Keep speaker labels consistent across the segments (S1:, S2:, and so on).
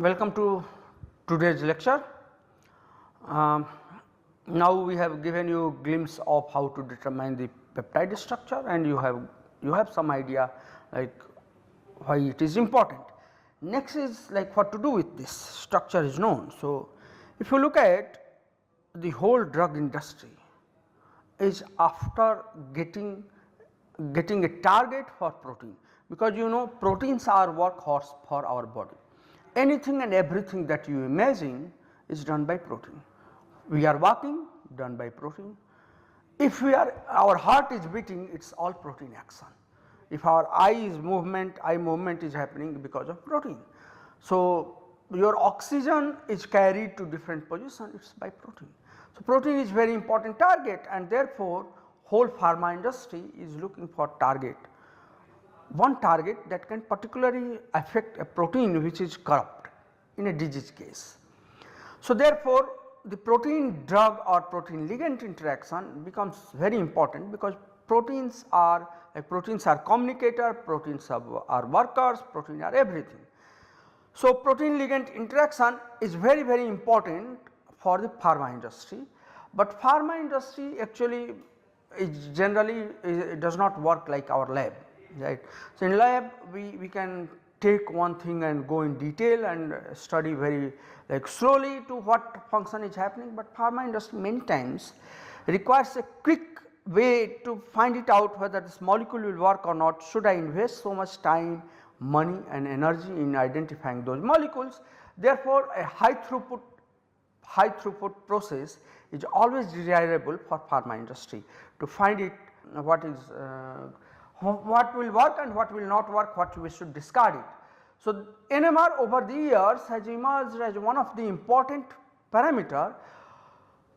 S1: Welcome to today's lecture. Now we have given you a glimpse of how to determine the peptide structure, and you have some idea like why it is important. Next is like what to do with this structure is known. So, if you look at the whole drug industry is after getting a target for protein, because you know proteins are workhorse for our body. Anything and everything that you imagine is done by protein. We are walking, done by protein. If our heart is beating, it is all protein action. If our eye movement is happening because of protein. So, your oxygen is carried to different position, it is by protein. So, protein is very important target, and therefore, whole pharma industry is looking for one target that can particularly affect a protein which is corrupt in a disease case. So, therefore, the protein drug or protein ligand interaction becomes very important, because proteins are communicator, proteins are workers, protein are everything. So, protein ligand interaction is very important for the pharma industry, but pharma industry actually does not work like our lab, right. So, in lab we can take one thing and go in detail and study very slowly to what function is happening, but pharma industry many times requires a quick way to find it out whether this molecule will work or not. Should I invest so much time, money and energy in identifying those molecules? Therefore, a high throughput process is always desirable for pharma industry to find it what will work and what will not work, what we should discard it. So, NMR over the years has emerged as one of the important parameter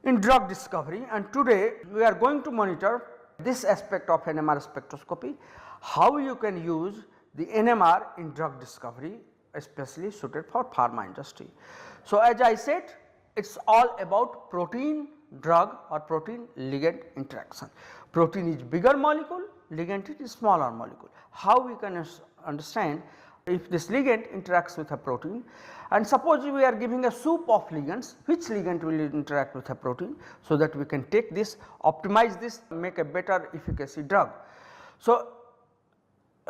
S1: in drug discovery, and today we are going to monitor this aspect of NMR spectroscopy, how you can use the NMR in drug discovery, especially suited for pharma industry. So, as I said, it is all about protein drug or protein ligand interaction. Protein is bigger molecule, ligand is smaller molecule. How we can understand if this ligand interacts with a protein, and suppose we are giving a soup of ligands, which ligand will interact with a protein, so that we can take this, optimize this, make a better efficacy drug. So,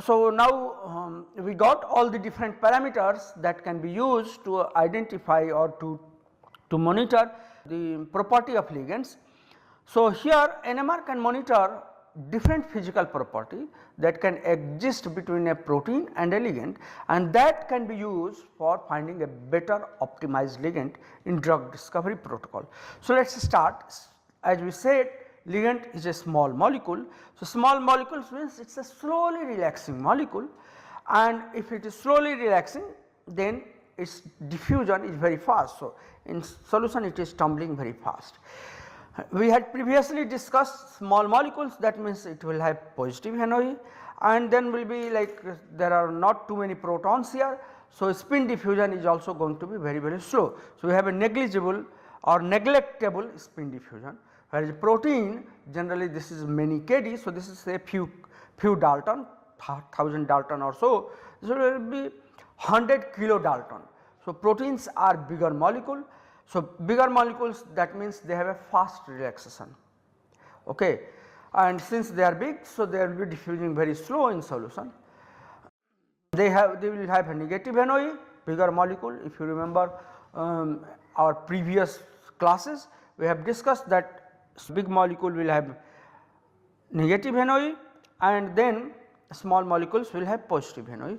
S1: now we got all the different parameters that can be used to identify or to monitor the property of ligands. So, here NMR can monitor different physical property that can exist between a protein and a ligand, and that can be used for finding a better optimized ligand in drug discovery protocol. So, let us start. As we said, ligand is a small molecule. So, small molecules means it is a slowly relaxing molecule, and if it is slowly relaxing, then its diffusion is very fast. So, in solution it is tumbling very fast. We had previously discussed small molecules, that means it will have positive NOE, and then will be there are not too many protons here. So, spin diffusion is also going to be very slow. So, we have a negligible or neglectable spin diffusion, whereas protein generally this is many kD. So, this is a few Dalton, 1000 Dalton or so. So, it will be 100 kilodalton. So, proteins are bigger molecule. So, bigger molecules, that means they have a fast relaxation, okay. And since they are big, so they will be diffusing very slow in solution. They will have a negative NOE, bigger molecule. If you remember our previous classes, we have discussed that big molecule will have negative NOE, and then small molecules will have positive NOE.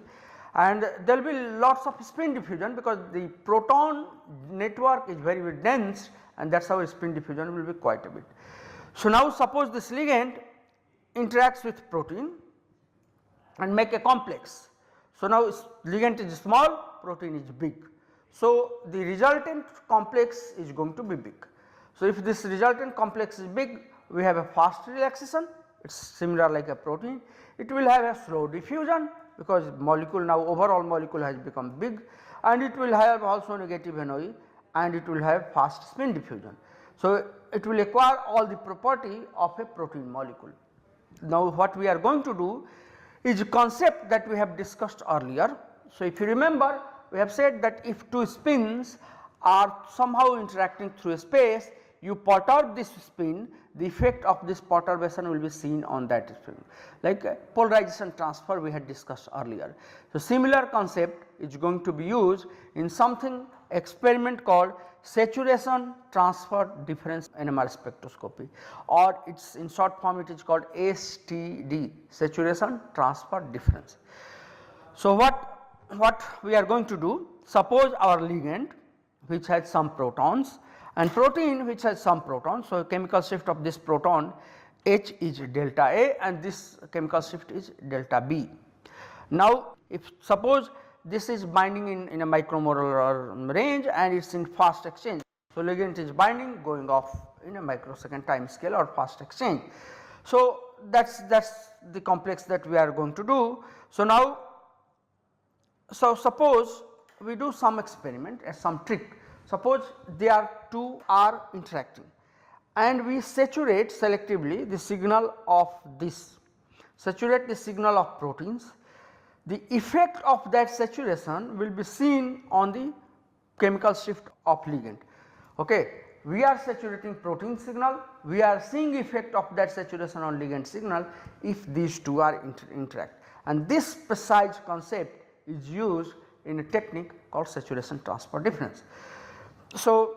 S1: And there will be lots of spin diffusion, because the proton network is very dense, and that is how spin diffusion will be quite a bit. So, now suppose this ligand interacts with protein and make a complex. So, now ligand is small, protein is big. So, the resultant complex is going to be big. So, if this resultant complex is big, we have a fast relaxation, it is similar like a protein. It will have a slow diffusion, because molecule now overall molecule has become big, and it will have also negative NOE, and it will have fast spin diffusion. So, it will acquire all the property of a protein molecule. Now, what we are going to do is a concept that we have discussed earlier. So, if you remember, we have said that if two spins are somehow interacting through a space, you perturb this spin, the effect of this perturbation will be seen on that spin, like polarization transfer we had discussed earlier. So, similar concept is going to be used in something experiment called saturation transfer difference NMR spectroscopy, or its in short form it is called STD, saturation transfer difference. So, what we are going to do, suppose our ligand which has some protons and protein which has some protons. So, chemical shift of this proton H is delta A and this chemical shift is delta B. Now, if suppose this is binding in a micromolar range and it is in fast exchange. So, ligand is binding going off in a microsecond time scale or fast exchange. So, that is the complex that we are going to do. So, now suppose we do some experiment as some trick. Suppose two are interacting and we saturate selectively the signal of this, saturate the signal of proteins. The effect of that saturation will be seen on the chemical shift of ligand. Okay. We are saturating protein signal, we are seeing effect of that saturation on ligand signal if these two are interact, and this precise concept is used in a technique called saturation transfer difference. So,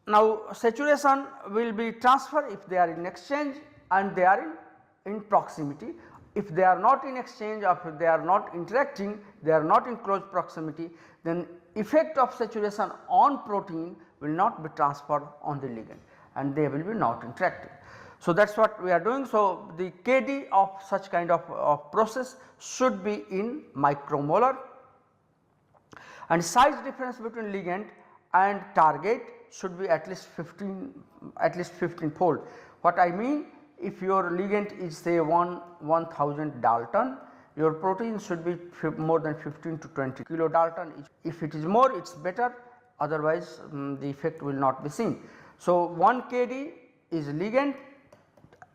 S1: now saturation will be transferred if they are in exchange and they are in proximity. If they are not in exchange or if they are not interacting, they are not in close proximity, then effect of saturation on protein will not be transferred on the ligand and they will be not interacting. So, that is what we are doing. So, the Kd of such kind of process should be in micromolar, and size difference between ligand and target should be at least 15 fold. What I mean, if your ligand is say 1000 Dalton, your protein should be more than 15 to 20 kilodalton. If it is more, it is better, otherwise the effect will not be seen. So, 1 Kd is ligand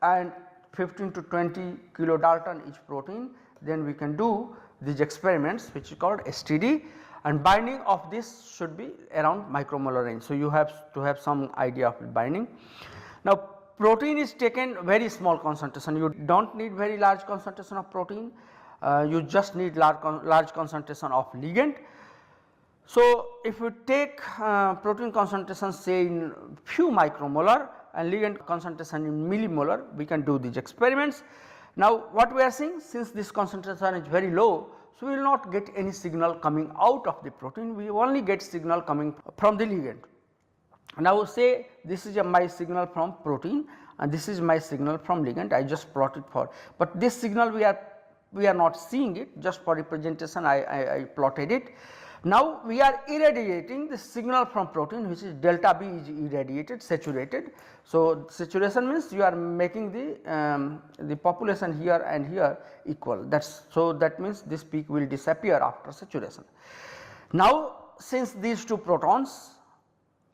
S1: and 15 to 20 kilodalton each protein, then we can do these experiments which is called STD, and binding of this should be around micromolar range. So, you have to have some idea of binding. Now, protein is taken very small concentration, you do not need very large concentration of protein, you just need large concentration of ligand. So, if we take protein concentration say in few micromolar and ligand concentration in millimolar, we can do these experiments. Now, what we are seeing, since this concentration is very low, so we will not get any signal coming out of the protein, we only get signal coming from the ligand. Now, say this is my signal from protein and this is my signal from ligand, I just plotted for, but this signal we are not seeing it, just for representation I plotted it. Now, we are irradiating the signal from protein which is delta B is irradiated, saturated. So, saturation means you are making the population here and here equal, so that means this peak will disappear after saturation. Now, since these two protons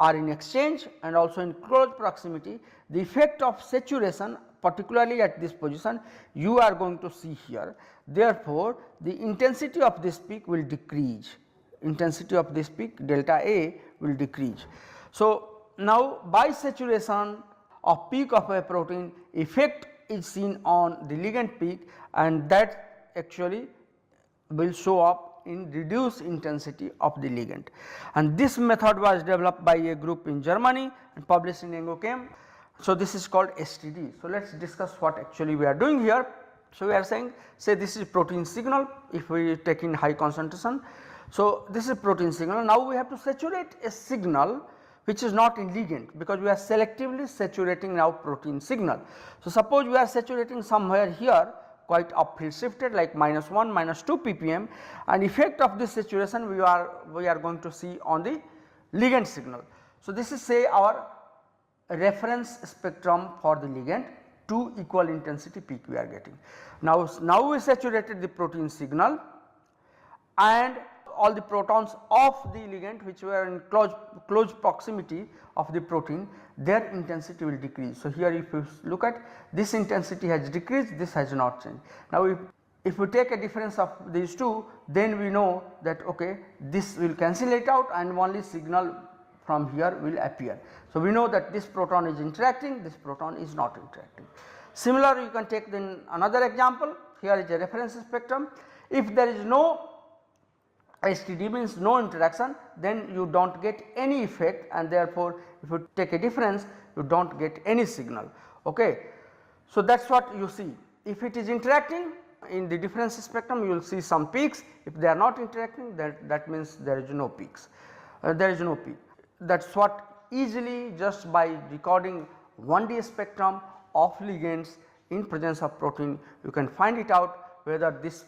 S1: are in exchange and also in close proximity, the effect of saturation particularly at this position you are going to see here. Therefore, the intensity of this peak will decrease, intensity of this peak delta A will decrease. So, now by saturation of peak of a protein, effect is seen on the ligand peak and that actually will show up in reduced intensity of the ligand, and this method was developed by a group in Germany and published in Engochem. So, this is called STD. So, let us discuss what actually we are doing here. So, we are saying, say this is protein signal if we take in high concentration. So, this is protein signal. Now, we have to saturate a signal which is not in ligand, because we are selectively saturating now protein signal. So, suppose we are saturating somewhere here quite uphill shifted like -1 -2 ppm, and effect of this saturation we are going to see on the ligand signal. So, this is say our reference spectrum for the ligand, 2 equal intensity peak we are getting. Now we saturated the protein signal and all the protons of the ligand which were in close proximity of the protein, their intensity will decrease. So, here if you look at this intensity has decreased, this has not changed. Now, if we take a difference of these two, then we know that okay, this will cancel it out and only signal from here will appear. So, we know that this proton is interacting, this proton is not interacting. Similar, you can take then another example. Here is a reference spectrum. If there is no STD, means no interaction, then you do not get any effect, and therefore, if you take a difference, you do not get any signal. Okay. So, that is what you see. If it is interacting in the difference spectrum, you will see some peaks. If they are not interacting, that means there is no peaks, there is no peak. That is what easily, just by recording 1D spectrum of ligands in presence of protein, you can find it out whether this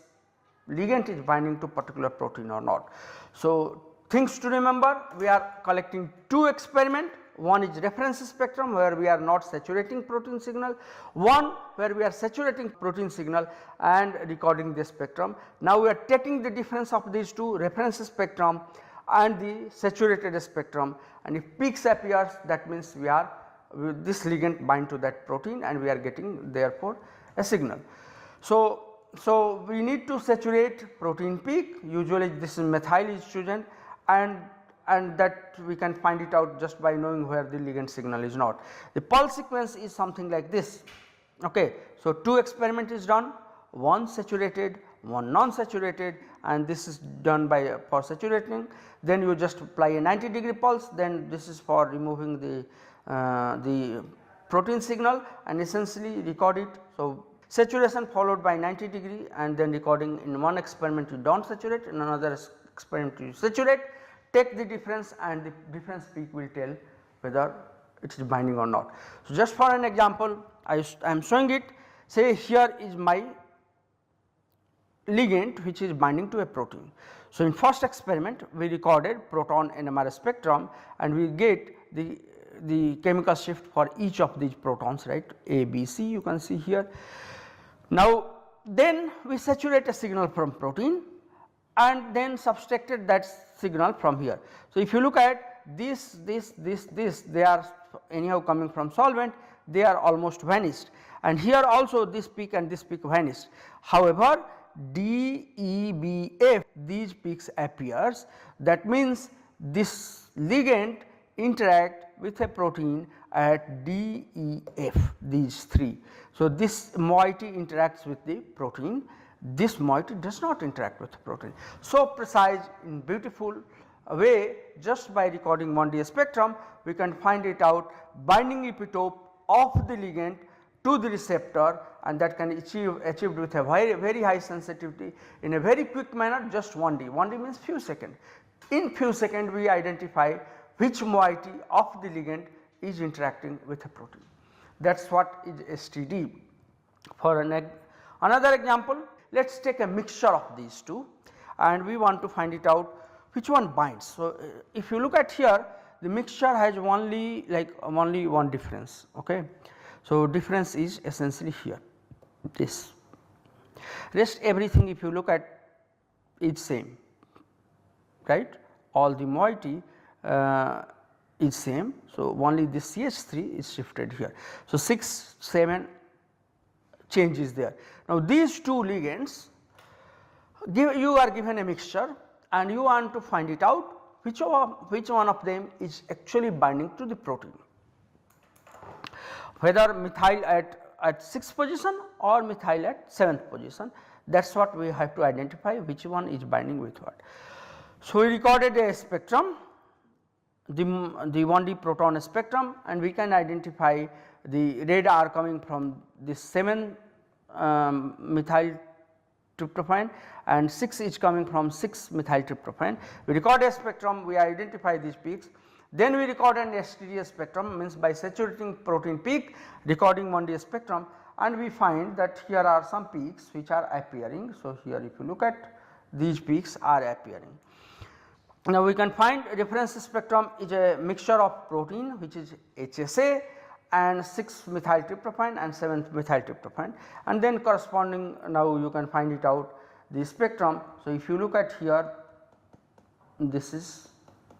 S1: ligand is binding to particular protein or not. So, things to remember, we are collecting two experiments. One is reference spectrum where we are not saturating protein signal, one where we are saturating protein signal and recording the spectrum. Now, we are taking the difference of these two, reference spectrum and the saturated spectrum, and if peaks appears, that means we are this ligand bind to that protein and we are getting therefore a signal. So, we need to saturate protein peak, usually this is methyl estrogen, and that we can find it out just by knowing where the ligand signal is not. The pulse sequence is something like this. Okay. So, two experiment is done, one saturated, one non-saturated, and this is done by for saturating. Then you just apply a 90-degree pulse, then this is for removing the protein signal and essentially record it. So, saturation followed by 90-degree and then recording. In one experiment you do not saturate, in another experiment you saturate, take the difference and the difference peak will tell whether it is binding or not. So, just for an example, I am showing it. Say here is my ligand which is binding to a protein. So, in first experiment we recorded proton NMR spectrum and we get the chemical shift for each of these protons, right, A, B, C, you can see here. Now, then we saturate a signal from protein and then subtracted that signal from here. So, if you look at this, they are anyhow coming from solvent, they are almost vanished, and here also this peak and this peak vanished. However, D, E, B, F, these peaks appears, that means this ligand interact with a protein at D, E, F, these three. So, this moiety interacts with the protein, this moiety does not interact with the protein. So, precise in beautiful way, just by recording 1D spectrum we can find it out binding epitope of the ligand to the receptor, and that can achieved with a very high sensitivity in a very quick manner, just 1D. 1D means few seconds. In few seconds we identify which moiety of the ligand is interacting with a protein. That is what is STD. For another example, let us take a mixture of these two and we want to find it out which one binds. So, if you look at here, the mixture has only one difference. Okay. So, difference is essentially here, this, rest everything if you look at is same, right, all the moiety is same. So, only this CH3 is shifted here. So, 6, 7 changes there. Now, these two ligands you are given a mixture and you want to find it out which one of them is actually binding to the protein, whether methyl at 6th position or methyl at 7th position. That is what we have to identify which one is binding with what. So, we recorded a spectrum, the 1D proton spectrum, and we can identify the red are coming from this 7 methyl tryptophan and 6 is coming from 6 methyl tryptophan. We record a spectrum, we identify these peaks, then we record an STD spectrum, means by saturating protein peak recording 1D spectrum, and we find that here are some peaks which are appearing. So, here if you look at these peaks are appearing. Now, we can find reference spectrum is a mixture of protein which is HSA and 6 methyl tryptophan and 7th methyl tryptophan, and then corresponding, now you can find it out the spectrum. So, if you look at here, this is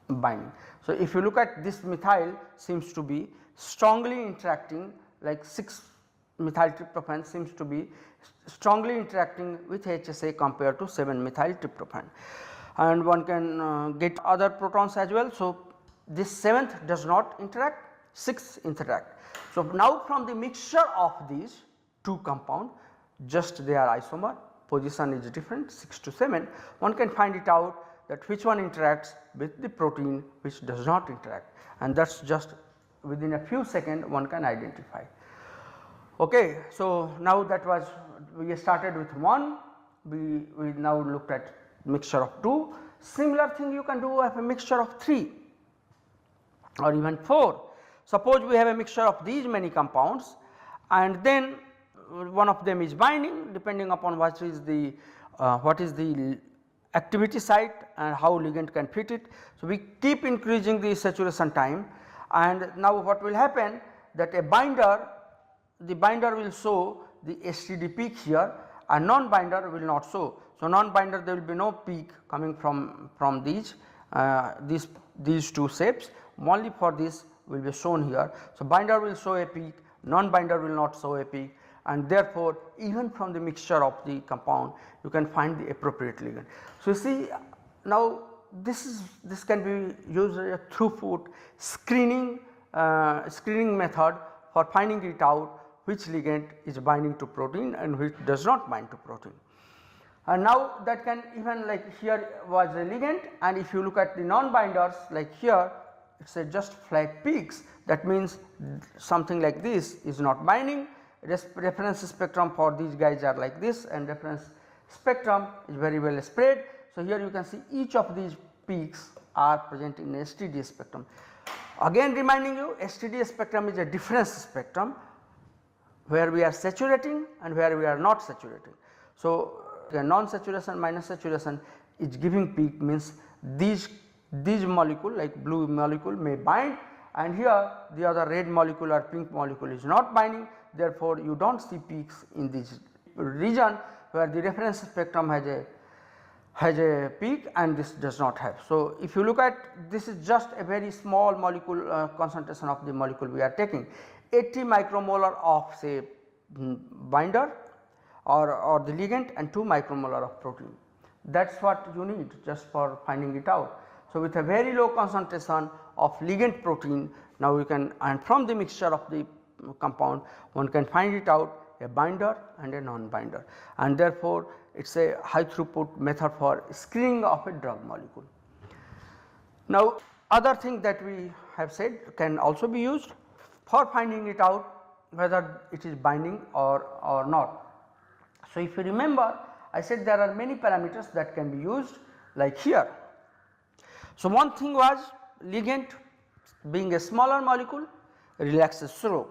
S1: binding. So, if you look at this methyl seems to be strongly interacting like 6 methyltryptophan seems to be strongly interacting with HSA compared to 7-methyltryptophan, and one can get other protons as well. So, this 7th does not interact, 6 interact. So, now from the mixture of these two compound, just they are isomer, position is different 6 to 7, one can find it out that which one interacts with the protein which does not interact, and that is just within a few seconds one can identify. Okay. So, now that was, we started with 1, we now looked at mixture of 2. Similar thing you can do of a mixture of 3 or even 4. Suppose we have a mixture of these many compounds and then one of them is binding, depending upon what is the activity site and how ligand can fit it. So, we keep increasing the saturation time, and now what will happen that a binder, the binder will show the STD peak here and non-binder will not show. So, non-binder there will be no peak coming from these two shapes, only for this will be shown here. So, binder will show a peak, non-binder will not show a peak, and therefore, even from the mixture of the compound you can find the appropriate ligand. So, you see now this can be used as a throughput screening method for finding it out which ligand is binding to protein and which does not bind to protein. And now that can even, like here was a ligand, and if you look at the non-binders like here it is a just flat peaks, that means something like this is not binding. Reference spectrum for these guys are like this, and reference spectrum is very well spread. So, here you can see each of these peaks are present in STD spectrum. Again reminding you, STD spectrum is a difference spectrum where we are saturating and where we are not saturating. So, the non-saturation minus saturation is giving peak, means these molecule like blue molecule may bind, and here the other red molecule or pink molecule is not binding. Therefore, you do not see peaks in this region where the reference spectrum has a peak and this does not have. So, if you look at, this is just a very small molecule concentration of the molecule we are taking, 80 micromolar of say binder or the ligand and 2 micromolar of protein. That is what you need just for finding it out. So, with a very low concentration of ligand protein, now we can, and from the mixture of the compound one can find it out a binder and a non-binder, and therefore it is a high throughput method for screening of a drug molecule. Now, other thing that we have said can also be used for finding it out whether it is binding or not. So, if you remember, I said there are many parameters that can be used like here. So, one thing was ligand being a smaller molecule relaxes slow,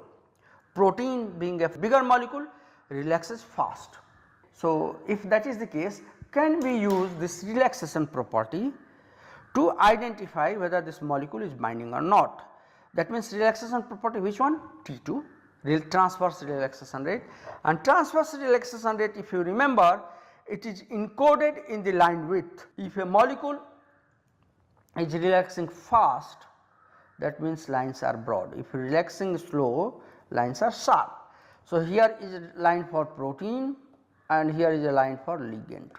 S1: protein being a bigger molecule relaxes fast. So, if that is the case, can we use this relaxation property to identify whether this molecule is binding or not? That means relaxation property, which one? T2, transverse relaxation rate, and transverse relaxation rate, if you remember, it is encoded in the line width. If a molecule is relaxing fast, that means lines are broad. If relaxing slow, lines are sharp. So, here is a line for protein and here is a line for ligand.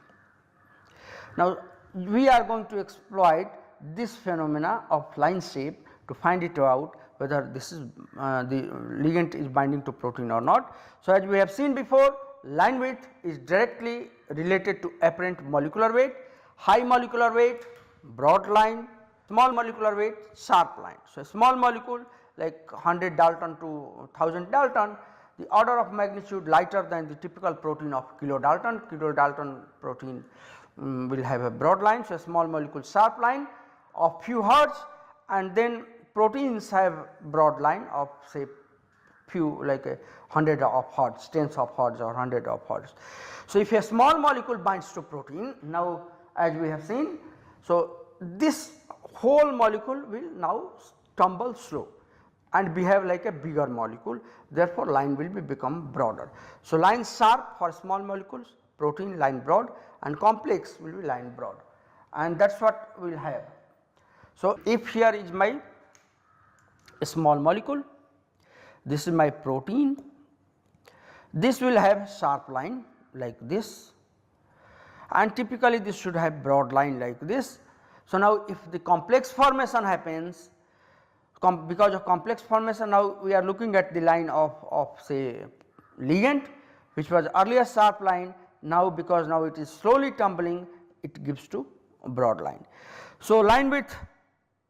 S1: Now, we are going to exploit this phenomena of line shape to find it out whether this is the ligand is binding to protein or not. So, as we have seen before, line width is directly related to apparent molecular weight, high molecular weight, broad line, small molecular weight, sharp line. So, a small molecule like 100 Dalton to 1000 Dalton, the order of magnitude lighter than the typical protein of kilodalton. Kilodalton protein will have a broad line. So, a small molecule sharp line of few hertz, and then proteins have broad line of say few like a 100 of hertz, tens of hertz or 100 of hertz. So, if a small molecule binds to protein, now as we have seen, so this whole molecule will now tumble slow and behave like a bigger molecule, therefore, line will become broader. So, line sharp for small molecules, protein line broad, and complex will be line broad, and that is what we will have. So, if here is my small molecule, this is my protein, this will have sharp line like this, and typically this should have broad line like this. So, now if the complex formation happens, because of complex formation, now we are looking at the line of say ligand, which was earlier sharp line, now because now it is slowly tumbling, it gives to broad line. So, line width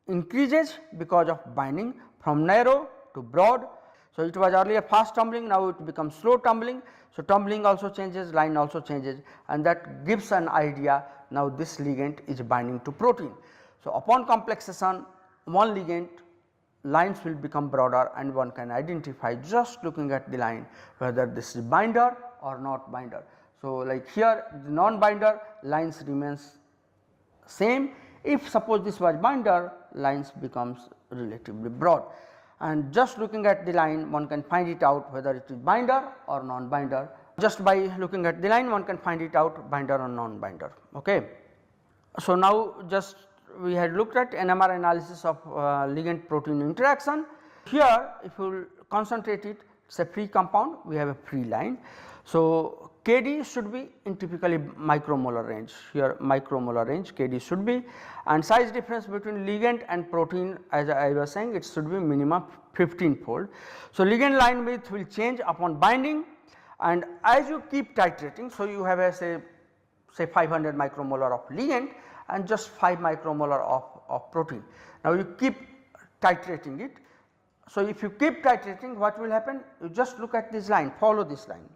S1: increases because of binding from narrow to broad. So, it was earlier fast tumbling, now it becomes slow tumbling. So, tumbling also changes, line also changes, and that gives an idea now this ligand is binding to protein. So, upon complexation, one ligand lines will become broader and one can identify just looking at the line whether this is binder or not binder. So, like here the non-binder lines remains same. If suppose this was binder, lines becomes relatively broad, and just looking at the line one can find it out whether it is binder or non-binder. Just by looking at the line one can find it out binder or non-binder. Okay. So, now just we had looked at NMR analysis of ligand protein interaction. Here if you will concentrate it, it is a free compound, we have a free line. So, Kd should be in typically micromolar range, here micromolar range Kd should be, and size difference between ligand and protein, as I was saying, it should be minimum 15-fold. So, ligand line width will change upon binding, and as you keep titrating. So, you have a say 500 micromolar of ligand and just 5 micromolar of protein. Now, you keep titrating it. So, if you keep titrating, what will happen? You just look at this line, follow this line.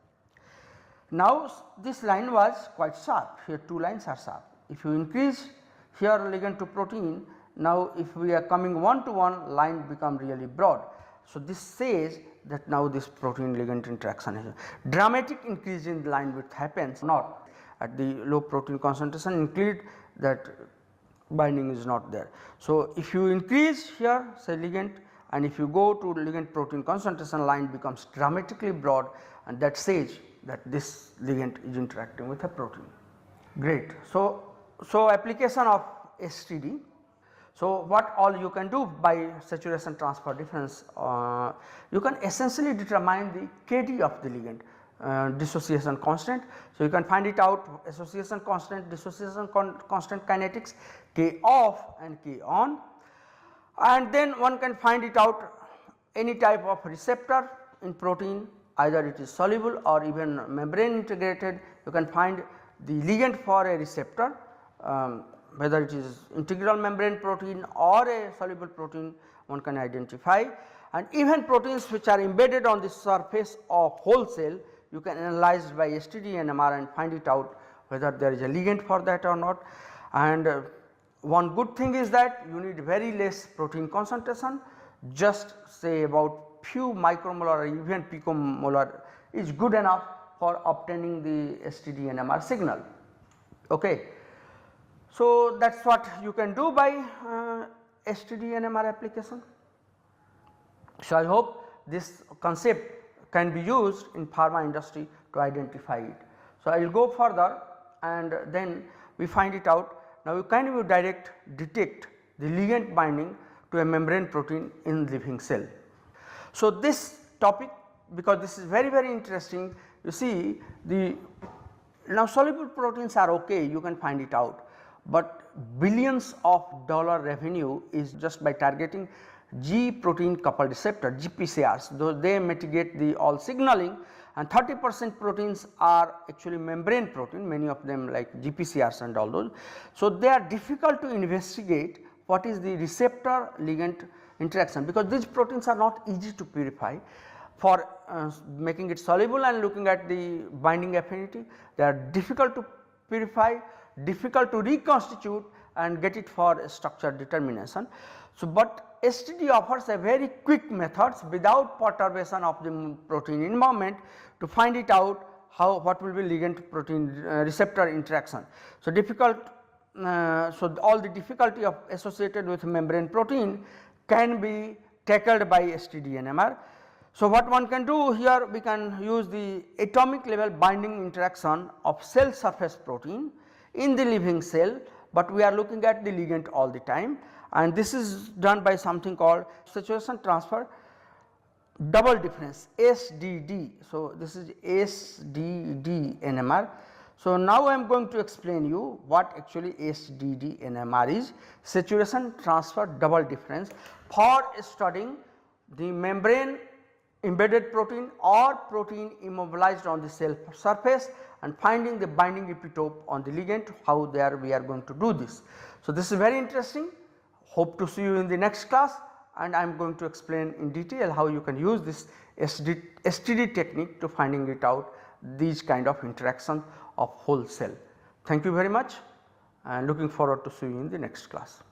S1: Now, this line was quite sharp, here two lines are sharp. If you increase here ligand to protein, now if we are coming one to one, line become really broad. So, this says that now this protein ligand interaction is dramatic increase in the line width happens not at the low protein concentration, include that binding is not there. So, if you increase here say ligand, and if you go to ligand protein concentration, line becomes dramatically broad, and that says that this ligand is interacting with a protein. Great. So, application of STD. So, what all you can do by saturation transfer difference, you can essentially determine the Kd of the ligand, dissociation constant. So, you can find it out association constant, dissociation constant kinetics, K off and K on, and then one can find it out any type of receptor in protein, either it is soluble or even membrane integrated. You can find the ligand for a receptor, whether it is integral membrane protein or a soluble protein, one can identify, and even proteins which are embedded on the surface of whole cell, you can analyze by STD NMR and find it out whether there is a ligand for that or not. And one good thing is that you need very less protein concentration, just say about few micromolar or even picomolar is good enough for obtaining the STD NMR signal. Okay. So, that is what you can do by STD NMR application. So, I hope this concept can be used in pharma industry to identify it. So, I will go further and then we find it out. Now, you can detect the ligand binding to a membrane protein in living cell. So, this topic, because this is very interesting, you see the now soluble proteins are okay, you can find it out, but billions of dollar revenue is just by targeting G protein coupled receptor GPCRs, though they mitigate the all signaling, and 30% proteins are actually membrane protein, many of them like GPCRs and all those. So, they are difficult to investigate what is the receptor ligand interaction, because these proteins are not easy to purify. For making it soluble and looking at the binding affinity, they are difficult to purify, difficult to reconstitute and get it for structure determination. So, but STD offers a very quick methods without perturbation of the protein environment to find it out how what will be ligand protein receptor interaction. So, difficult so all the difficulty of associated with membrane protein can be tackled by STD NMR. So, what one can do here, we can use the atomic level binding interaction of cell surface protein in the living cell, but we are looking at the ligand all the time, and this is done by something called saturation transfer double difference SDD. So, this is SDD NMR. So, now I am going to explain you what actually SDD NMR is, saturation transfer double difference, for studying the membrane embedded protein or protein immobilized on the cell surface and finding the binding epitope on the ligand, how there we are going to do this. So, this is very interesting. Hope to see you in the next class, and I am going to explain in detail how you can use this STD technique to finding it out these kind of interactions of whole cell. Thank you very much and looking forward to see you in the next class.